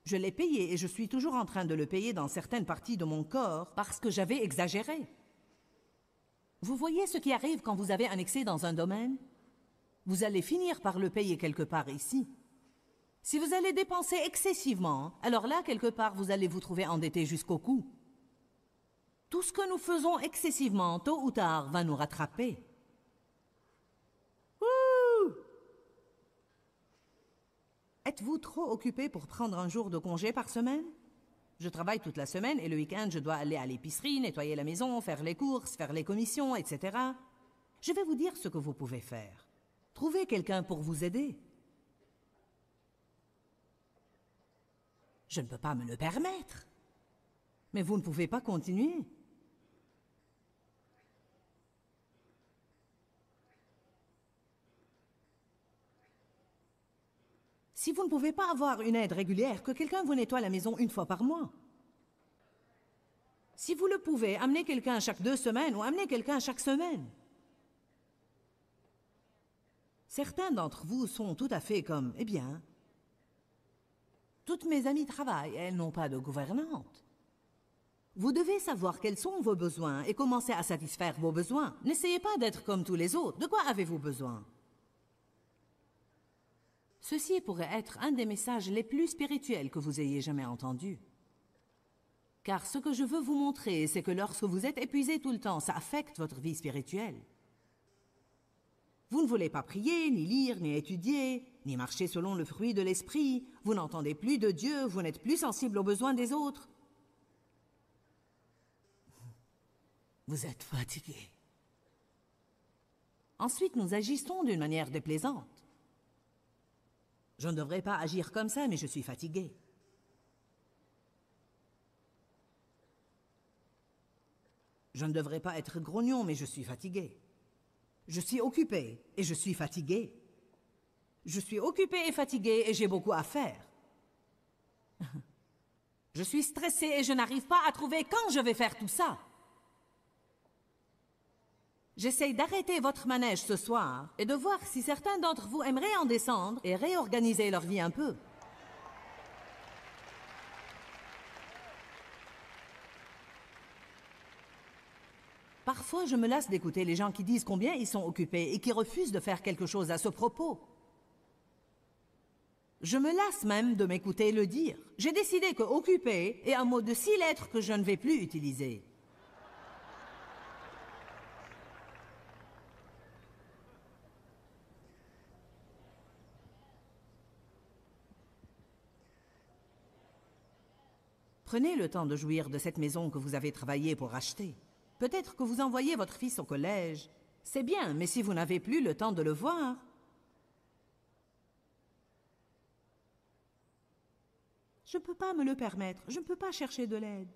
Je l'ai payé et je suis toujours en train de le payer dans certaines parties de mon corps parce que j'avais exagéré. Vous voyez ce qui arrive quand vous avez un excès dans un domaine? Vous allez finir par le payer quelque part ici. Si vous allez dépenser excessivement, alors là, quelque part, vous allez vous trouver endetté jusqu'au cou. Tout ce que nous faisons excessivement, tôt ou tard, va nous rattraper. Ouh! Êtes-vous trop occupé pour prendre un jour de congé par semaine? Je travaille toute la semaine et le week-end, je dois aller à l'épicerie, nettoyer la maison, faire les courses, faire les commissions, etc. Je vais vous dire ce que vous pouvez faire. Trouvez quelqu'un pour vous aider. Je ne peux pas me le permettre. Mais vous ne pouvez pas continuer. Si vous ne pouvez pas avoir une aide régulière, que quelqu'un vous nettoie la maison 1 fois par mois. Si vous le pouvez, amenez quelqu'un chaque 2 semaines ou amenez quelqu'un chaque semaine. Certains d'entre vous sont tout à fait comme, eh bien, toutes mes amies travaillent, elles n'ont pas de gouvernante. Vous devez savoir quels sont vos besoins et commencer à satisfaire vos besoins. N'essayez pas d'être comme tous les autres. De quoi avez-vous besoin? Ceci pourrait être un des messages les plus spirituels que vous ayez jamais entendus. Car ce que je veux vous montrer, c'est que lorsque vous êtes épuisé tout le temps, ça affecte votre vie spirituelle. Vous ne voulez pas prier, ni lire, ni étudier, ni marcher selon le fruit de l'esprit. Vous n'entendez plus de Dieu, vous n'êtes plus sensible aux besoins des autres. Vous êtes fatigué. Ensuite, nous agissons d'une manière déplaisante. Je ne devrais pas agir comme ça, mais je suis fatigué. Je ne devrais pas être grognon, mais je suis fatigué. Je suis occupé et je suis fatigué. Je suis occupé et fatigué et j'ai beaucoup à faire. Je suis stressé et je n'arrive pas à trouver quand je vais faire tout ça. J'essaye d'arrêter votre manège ce soir et de voir si certains d'entre vous aimeraient en descendre et réorganiser leur vie un peu. Parfois, je me lasse d'écouter les gens qui disent combien ils sont occupés et qui refusent de faire quelque chose à ce propos. Je me lasse même de m'écouter le dire. J'ai décidé que « occupé » est un mot de 6 lettres que je ne vais plus utiliser. Prenez le temps de jouir de cette maison que vous avez travaillé pour acheter. Peut-être que vous envoyez votre fils au collège. C'est bien, mais si vous n'avez plus le temps de le voir... Je ne peux pas me le permettre. Je ne peux pas chercher de l'aide.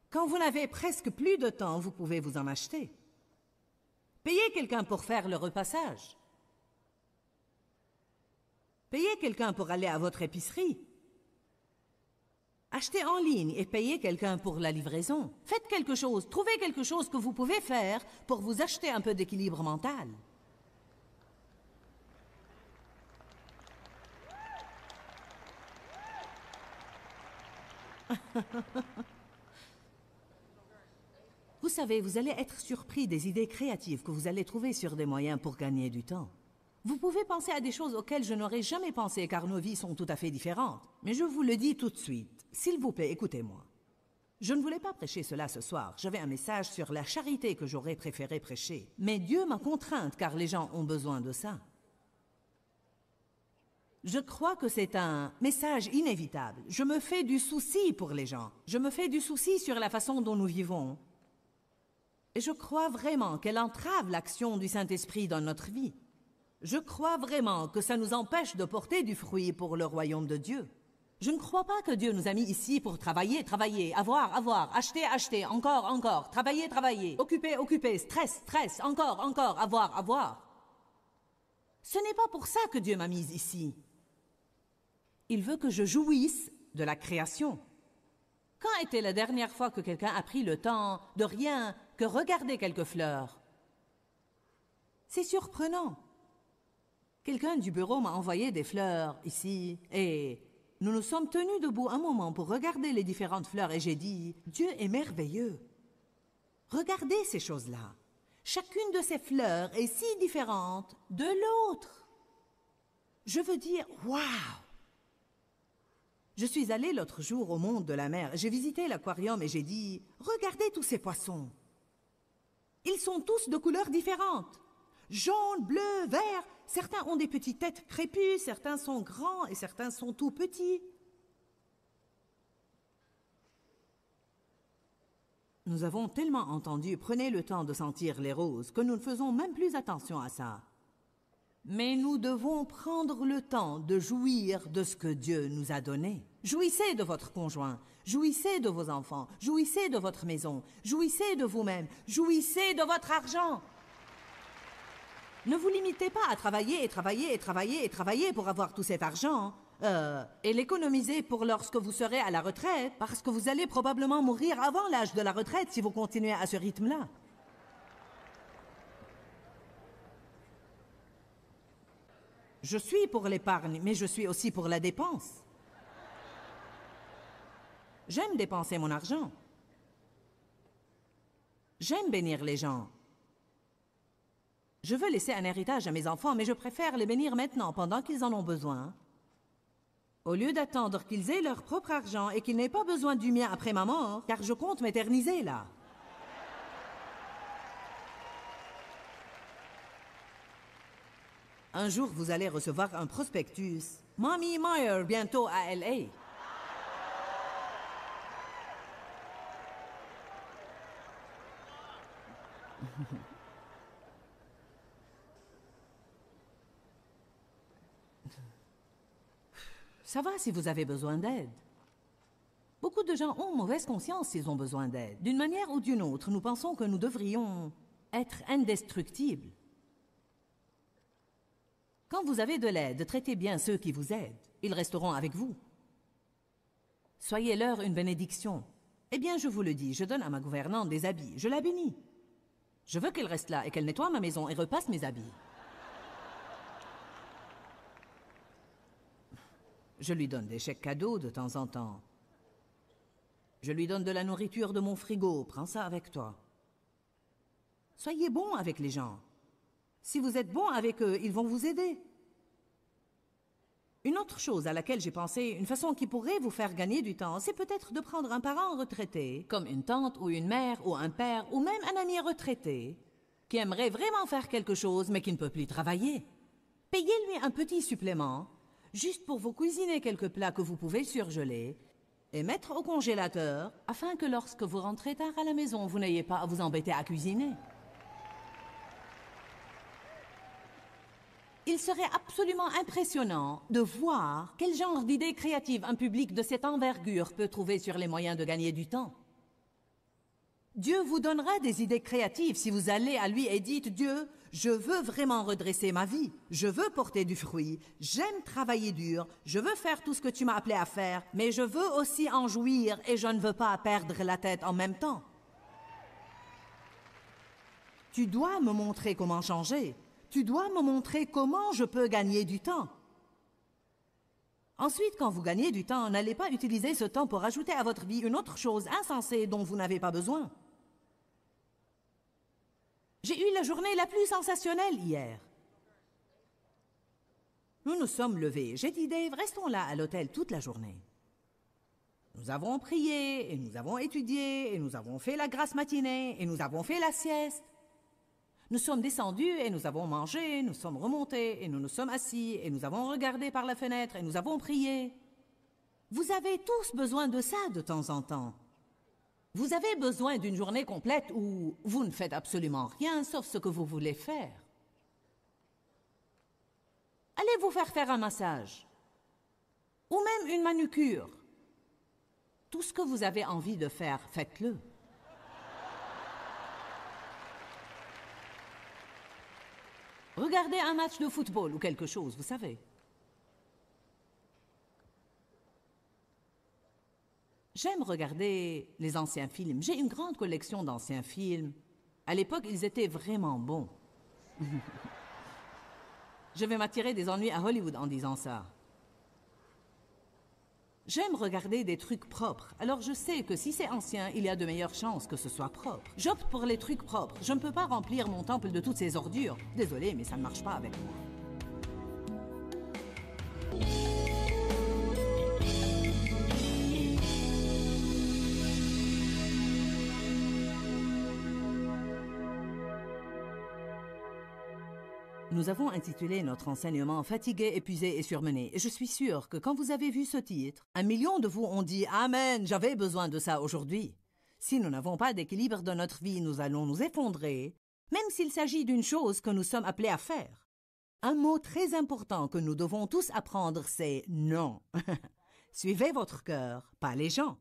Quand vous n'avez presque plus de temps, vous pouvez vous en acheter. Payez quelqu'un pour faire le repassage. Payez quelqu'un pour aller à votre épicerie. Achetez en ligne et payez quelqu'un pour la livraison. Faites quelque chose, trouvez quelque chose que vous pouvez faire pour vous acheter un peu d'équilibre mental. Vous savez, vous allez être surpris des idées créatives que vous allez trouver sur des moyens pour gagner du temps. Vous pouvez penser à des choses auxquelles je n'aurais jamais pensé car nos vies sont tout à fait différentes. Mais je vous le dis tout de suite. S'il vous plaît, écoutez-moi. Je ne voulais pas prêcher cela ce soir. J'avais un message sur la charité que j'aurais préféré prêcher. Mais Dieu m'a contrainte car les gens ont besoin de ça. Je crois que c'est un message inévitable. Je me fais du souci pour les gens. Je me fais du souci sur la façon dont nous vivons. Et je crois vraiment qu'elle entrave l'action du Saint-Esprit dans notre vie. Je crois vraiment que ça nous empêche de porter du fruit pour le royaume de Dieu. Je ne crois pas que Dieu nous a mis ici pour travailler, travailler, avoir, avoir, acheter, acheter, encore, encore, travailler, travailler, occuper, occuper, stress, stress, encore, encore, avoir, avoir. Ce n'est pas pour ça que Dieu m'a mise ici. Il veut que je jouisse de la création. Quand était la dernière fois que quelqu'un a pris le temps de rien que regarder quelques fleurs? C'est surprenant. Quelqu'un du bureau m'a envoyé des fleurs ici et nous nous sommes tenus debout un moment pour regarder les différentes fleurs et j'ai dit « Dieu est merveilleux. Regardez ces choses-là. Chacune de ces fleurs est si différente de l'autre. Je veux dire « Waouh !» Je suis allée l'autre jour au monde de la mer. J'ai visité l'aquarium et j'ai dit « Regardez tous ces poissons. Ils sont tous de couleurs différentes. Jaune, bleu, vert. Certains ont des petites têtes crépues, certains sont grands et certains sont tout petits. » Nous avons tellement entendu « Prenez le temps de sentir les roses » que nous ne faisons même plus attention à ça. Mais nous devons prendre le temps de jouir de ce que Dieu nous a donné. Jouissez de votre conjoint, jouissez de vos enfants, jouissez de votre maison, jouissez de vous-même, jouissez de votre argent. Ne vous limitez pas à travailler et travailler et travailler et travailler pour avoir tout cet argent et l'économiser pour lorsque vous serez à la retraite, parce que vous allez probablement mourir avant l'âge de la retraite si vous continuez à ce rythme-là. Je suis pour l'épargne, mais je suis aussi pour la dépense. J'aime dépenser mon argent. J'aime bénir les gens. Je veux laisser un héritage à mes enfants, mais je préfère les bénir maintenant, pendant qu'ils en ont besoin, au lieu d'attendre qu'ils aient leur propre argent et qu'ils n'aient pas besoin du mien après ma mort, car je compte m'éterniser là. Un jour, vous allez recevoir un prospectus. Mommy Meyer, bientôt à LA. Ça va si vous avez besoin d'aide. Beaucoup de gens ont mauvaise conscience s'ils ont besoin d'aide. D'une manière ou d'une autre, nous pensons que nous devrions être indestructibles. Quand vous avez de l'aide, traitez bien ceux qui vous aident. Ils resteront avec vous. Soyez-leur une bénédiction. Eh bien, je vous le dis, je donne à ma gouvernante des habits. Je la bénis. Je veux qu'elle reste là et qu'elle nettoie ma maison et repasse mes habits. Je lui donne des chèques cadeaux de temps en temps. Je lui donne de la nourriture de mon frigo. Prends ça avec toi. Soyez bon avec les gens. Si vous êtes bon avec eux, ils vont vous aider. Une autre chose à laquelle j'ai pensé, une façon qui pourrait vous faire gagner du temps, c'est peut-être de prendre un parent retraité, comme une tante ou une mère ou un père ou même un ami retraité, qui aimerait vraiment faire quelque chose mais qui ne peut plus travailler. Payez-lui un petit supplément, juste pour vous cuisiner quelques plats que vous pouvez surgeler et mettre au congélateur, afin que lorsque vous rentrez tard à la maison, vous n'ayez pas à vous embêter à cuisiner. Il serait absolument impressionnant de voir quel genre d'idées créatives un public de cette envergure peut trouver sur les moyens de gagner du temps. Dieu vous donnera des idées créatives si vous allez à lui et dites « Dieu, je veux vraiment redresser ma vie, je veux porter du fruit, j'aime travailler dur, je veux faire tout ce que tu m'as appelé à faire, mais je veux aussi en jouir et je ne veux pas perdre la tête en même temps. Tu dois me montrer comment changer. Tu dois me montrer comment je peux gagner du temps. » Ensuite, quand vous gagnez du temps, n'allez pas utiliser ce temps pour ajouter à votre vie une autre chose insensée dont vous n'avez pas besoin. J'ai eu la journée la plus sensationnelle hier. Nous nous sommes levés. J'ai dit, Dave, restons là à l'hôtel toute la journée. Nous avons prié, et nous avons étudié, et nous avons fait la grasse matinée, et nous avons fait la sieste. Nous sommes descendus et nous avons mangé, nous sommes remontés et nous nous sommes assis et nous avons regardé par la fenêtre et nous avons prié. Vous avez tous besoin de ça de temps en temps. Vous avez besoin d'une journée complète où vous ne faites absolument rien sauf ce que vous voulez faire. Allez vous faire un massage. Ou même une manucure. Tout ce que vous avez envie de faire, faites-le. Regardez un match de football ou quelque chose, vous savez. J'aime regarder les anciens films. J'ai une grande collection d'anciens films. À l'époque, ils étaient vraiment bons. Je vais m'attirer des ennuis à Hollywood en disant ça. J'aime regarder des trucs propres, alors je sais que si c'est ancien, il y a de meilleures chances que ce soit propre. J'opte pour les trucs propres. Je ne peux pas remplir mon temple de toutes ces ordures. Désolé, mais ça ne marche pas avec moi. Nous avons intitulé notre enseignement « Fatigué, épuisé et surmené ». Et je suis sûre que quand vous avez vu ce titre, 1 million de vous ont dit « Amen, j'avais besoin de ça aujourd'hui ». Si nous n'avons pas d'équilibre dans notre vie, nous allons nous effondrer, même s'il s'agit d'une chose que nous sommes appelés à faire. Un mot très important que nous devons tous apprendre, c'est « non ». Suivez votre cœur, pas les gens.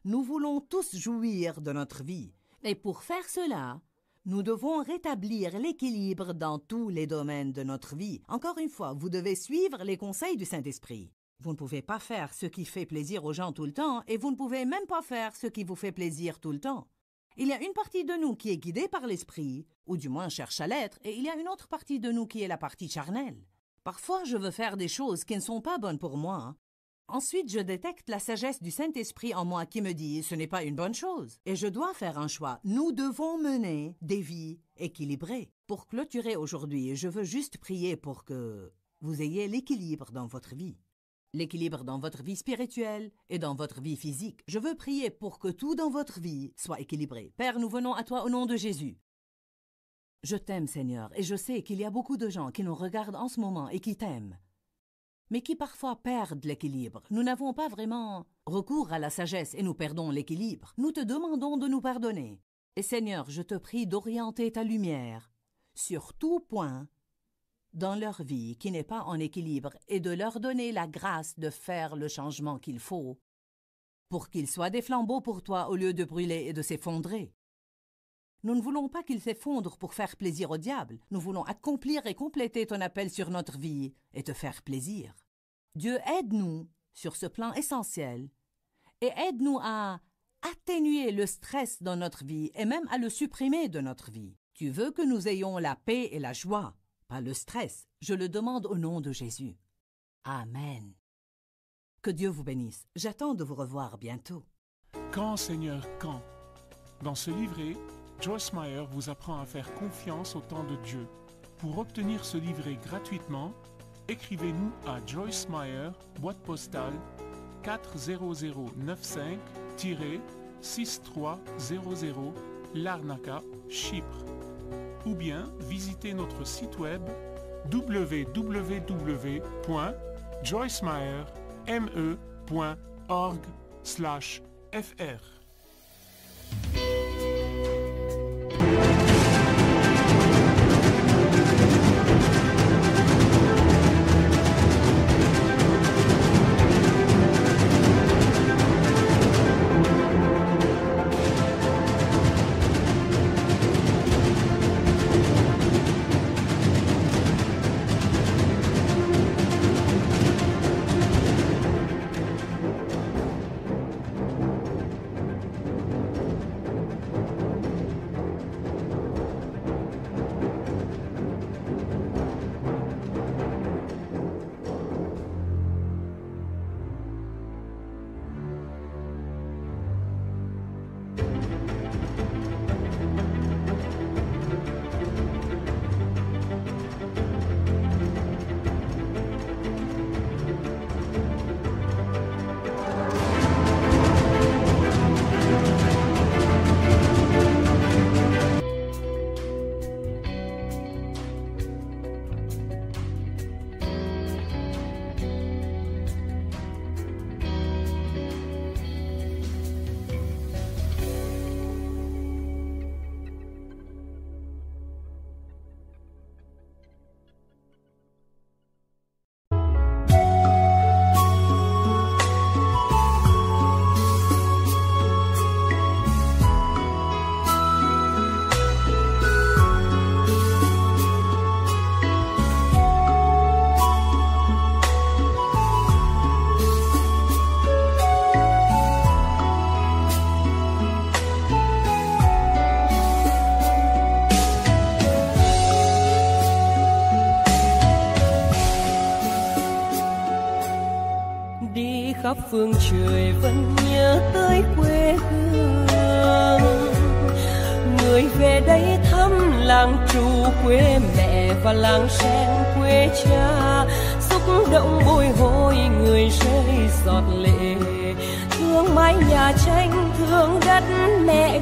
Nous voulons tous jouir de notre vie. Et pour faire cela, nous devons rétablir l'équilibre dans tous les domaines de notre vie. Encore une fois, vous devez suivre les conseils du Saint-Esprit. Vous ne pouvez pas faire ce qui fait plaisir aux gens tout le temps et vous ne pouvez même pas faire ce qui vous fait plaisir tout le temps. Il y a une partie de nous qui est guidée par l'Esprit, ou du moins cherche à l'être, et il y a une autre partie de nous qui est la partie charnelle. Parfois, je veux faire des choses qui ne sont pas bonnes pour moi. Ensuite, je détecte la sagesse du Saint-Esprit en moi qui me dit « ce n'est pas une bonne chose » et je dois faire un choix. Nous devons mener des vies équilibrées. Pour clôturer aujourd'hui, je veux juste prier pour que vous ayez l'équilibre dans votre vie. L'équilibre dans votre vie spirituelle et dans votre vie physique. Je veux prier pour que tout dans votre vie soit équilibré. Père, nous venons à toi au nom de Jésus. Je t'aime, Seigneur, et je sais qu'il y a beaucoup de gens qui nous regardent en ce moment et qui t'aiment, mais qui parfois perdent l'équilibre. Nous n'avons pas vraiment recours à la sagesse et nous perdons l'équilibre. Nous te demandons de nous pardonner. Et Seigneur, je te prie d'orienter ta lumière sur tout point dans leur vie qui n'est pas en équilibre et de leur donner la grâce de faire le changement qu'il faut pour qu'ils soient des flambeaux pour toi au lieu de brûler et de s'effondrer. Nous ne voulons pas qu'ils s'effondrent pour faire plaisir au diable. Nous voulons accomplir et compléter ton appel sur notre vie et te faire plaisir. Dieu, aide-nous sur ce plan essentiel et aide-nous à atténuer le stress dans notre vie et même à le supprimer de notre vie. Tu veux que nous ayons la paix et la joie, pas le stress. Je le demande au nom de Jésus. Amen. Que Dieu vous bénisse. J'attends de vous revoir bientôt. Quand, Seigneur, quand? Dans ce livret, Joyce Meyer vous apprend à faire confiance au temps de Dieu. Pour obtenir ce livret gratuitement, écrivez-nous à Joyce Meyer, boîte postale 40095-6300, Larnaca, Chypre. Ou bien visitez notre site web www.joycemeyer.org/fr. phương trời vẫn nhớ tới quê hương. Người về đây thăm làng Trù quê mẹ và làng Sen quê cha, xúc động bồi hồi người rơi giọt lệ. Thương mái nhà tranh, thương đất mẹ